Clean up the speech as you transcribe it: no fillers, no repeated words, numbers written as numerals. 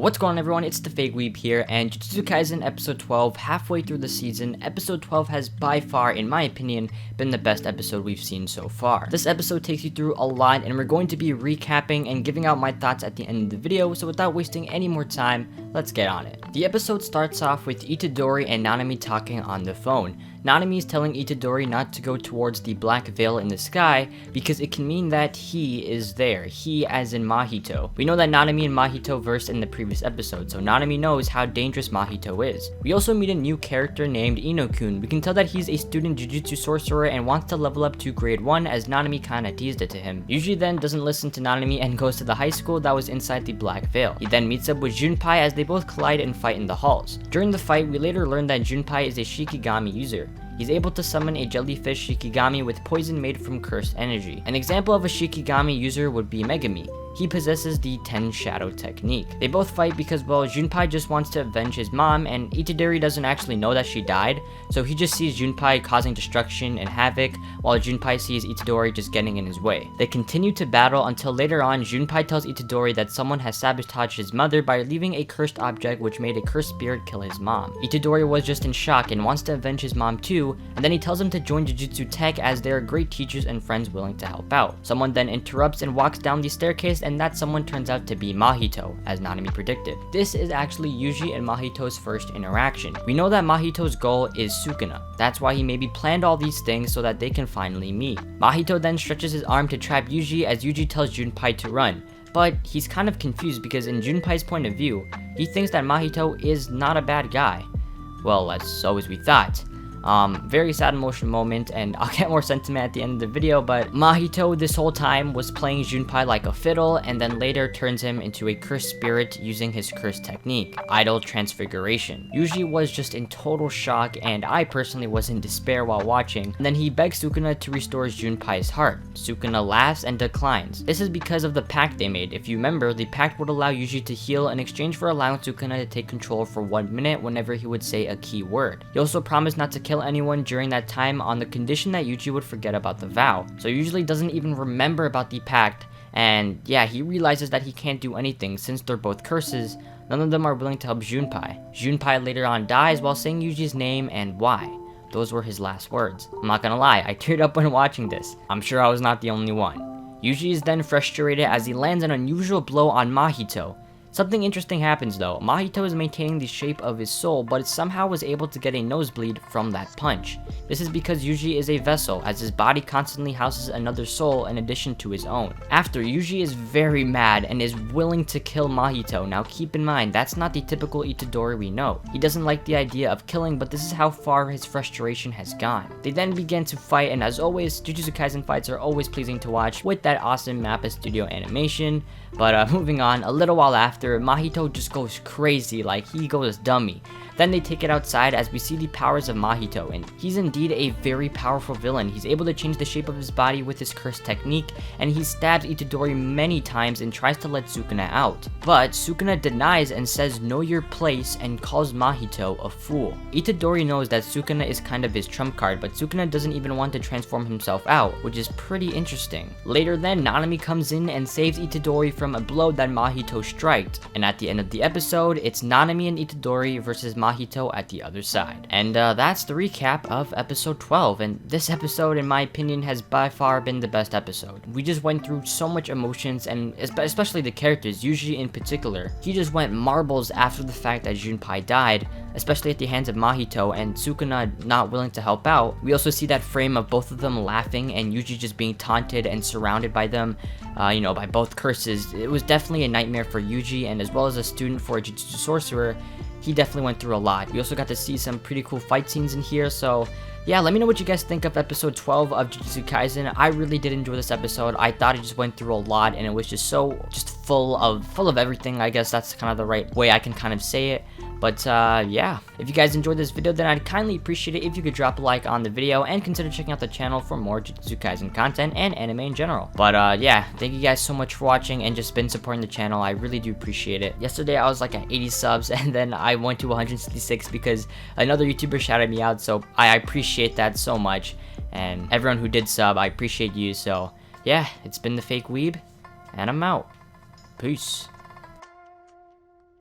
What's going on, everyone? It's the Fake Weeb here, and Jujutsu Kaisen episode 12, halfway through the season. Episode 12 has by far, in my opinion, been the best episode we've seen so far. This episode takes you through a lot, and we're going to be recapping and giving out my thoughts at the end of the video, so without wasting any more time, let's get on it. The episode starts off with Itadori and Nanami talking on the phone. Nanami is telling Itadori not to go towards the black veil in the sky because it can mean that he is there. He as in Mahito. We know that Nanami and Mahito versed in the previous episode, so Nanami knows how dangerous Mahito is. We also meet a new character named Ino-kun. We can tell that he's a student Jujutsu sorcerer and wants to level up to grade 1 as Nanami kinda teased it to him. Yuji then doesn't listen to Nanami and goes to the high school that was inside the black veil. He then meets up with Junpei as they both collide and fight in the halls. During the fight, we later learn that Junpei is a Shikigami user. He's able to summon a jellyfish Shikigami with poison made from cursed energy. An example of a Shikigami user would be Megami. He possesses the 10 Shadow technique. They both fight because, well, Junpei just wants to avenge his mom, and Itadori doesn't actually know that she died, so he just sees Junpei causing destruction and havoc, while Junpei sees Itadori just getting in his way. They continue to battle until later on, Junpei tells Itadori that someone has sabotaged his mother by leaving a cursed object which made a cursed spirit kill his mom. Itadori was just in shock and wants to avenge his mom too, and then he tells him to join Jujutsu Tech as they are great teachers and friends willing to help out. Someone then interrupts and walks down the staircase, and that someone turns out to be Mahito, as Nanami predicted. This is actually Yuji and Mahito's first interaction. We know that Mahito's goal is Sukuna. That's why he maybe planned all these things so that they can finally meet. Mahito then stretches his arm to trap Yuji as Yuji tells Junpei to run. But he's kind of confused because in Junpei's point of view, he thinks that Mahito is not a bad guy. Well, so as we thought. Very sad emotional moment, and I'll get more sentiment at the end of the video, but Mahito this whole time was playing Junpei like a fiddle, and then later turns him into a cursed spirit using his cursed technique, Idol Transfiguration. Yuji was just in total shock, and I personally was in despair while watching, and then he begs Sukuna to restore Junpei's heart. Sukuna laughs and declines. This is because of the pact they made. If you remember, the pact would allow Yuji to heal in exchange for allowing Sukuna to take control for 1 minute whenever he would say a key word. He also promised not to kill anyone during that time on the condition that Yuji would forget about the vow. So he usually doesn't even remember about the pact, and yeah, he realizes that he can't do anything since they're both curses. None of them are willing to help Junpei. Junpei later on dies while saying Yuji's name and why. Those were his last words. I'm not gonna lie, I teared up when watching this. I'm sure I was not the only one. Yuji is then frustrated as he lands an unusual blow on Mahito. Something interesting happens though. Mahito is maintaining the shape of his soul, but somehow was able to get a nosebleed from that punch. This is because Yuji is a vessel, as his body constantly houses another soul in addition to his own. After, Yuji is very mad and is willing to kill Mahito. Now keep in mind, that's not the typical Itadori we know. He doesn't like the idea of killing, but this is how far his frustration has gone. They then begin to fight, and as always, Jujutsu Kaisen fights are always pleasing to watch with that awesome Mappa Studio animation. But moving on, a little while after, Mahito just goes crazy, like he goes dummy. Then they take it outside as we see the powers of Mahito, and he's indeed a very powerful villain. He's able to change the shape of his body with his cursed technique, and he stabs Itadori many times and tries to let Sukuna out. But Sukuna denies and says know your place and calls Mahito a fool. Itadori knows that Sukuna is kind of his trump card, but Sukuna doesn't even want to transform himself out, which is pretty interesting. Later then, Nanami comes in and saves Itadori from a blow that Mahito striked, and at the end of the episode, it's Nanami and Itadori versus Mahito at the other side. And that's the recap of episode 12, and this episode in my opinion has by far been the best episode. We just went through so much emotions, and especially the characters, Yuji in particular. He just went marbles after the fact that Junpei died, especially at the hands of Mahito, and Sukuna not willing to help out. We also see that frame of both of them laughing and Yuji just being taunted and surrounded by them, by both curses. It was definitely a nightmare for Yuji, and as well as a student for a Jujutsu sorcerer, he definitely went through a lot. We also got to see some pretty cool fight scenes in here, so yeah, let me know what you guys think of episode 12 of Jujutsu Kaisen. I really did enjoy this episode. I thought it just went through a lot, and it was just full of everything. I guess that's kind of the right way I can kind of say it. But yeah, if you guys enjoyed this video, then I'd kindly appreciate it if you could drop a like on the video and consider checking out the channel for more Jujutsu Kaisen content and anime in general. But yeah, thank you guys so much for watching and just been supporting the channel. I really do appreciate it. Yesterday I was like at 80 subs, and then I went to 166 because another YouTuber shouted me out, so I appreciate that so much. And everyone who did sub, I appreciate you. So yeah, it's been the Fake Weeb, and I'm out. Peace.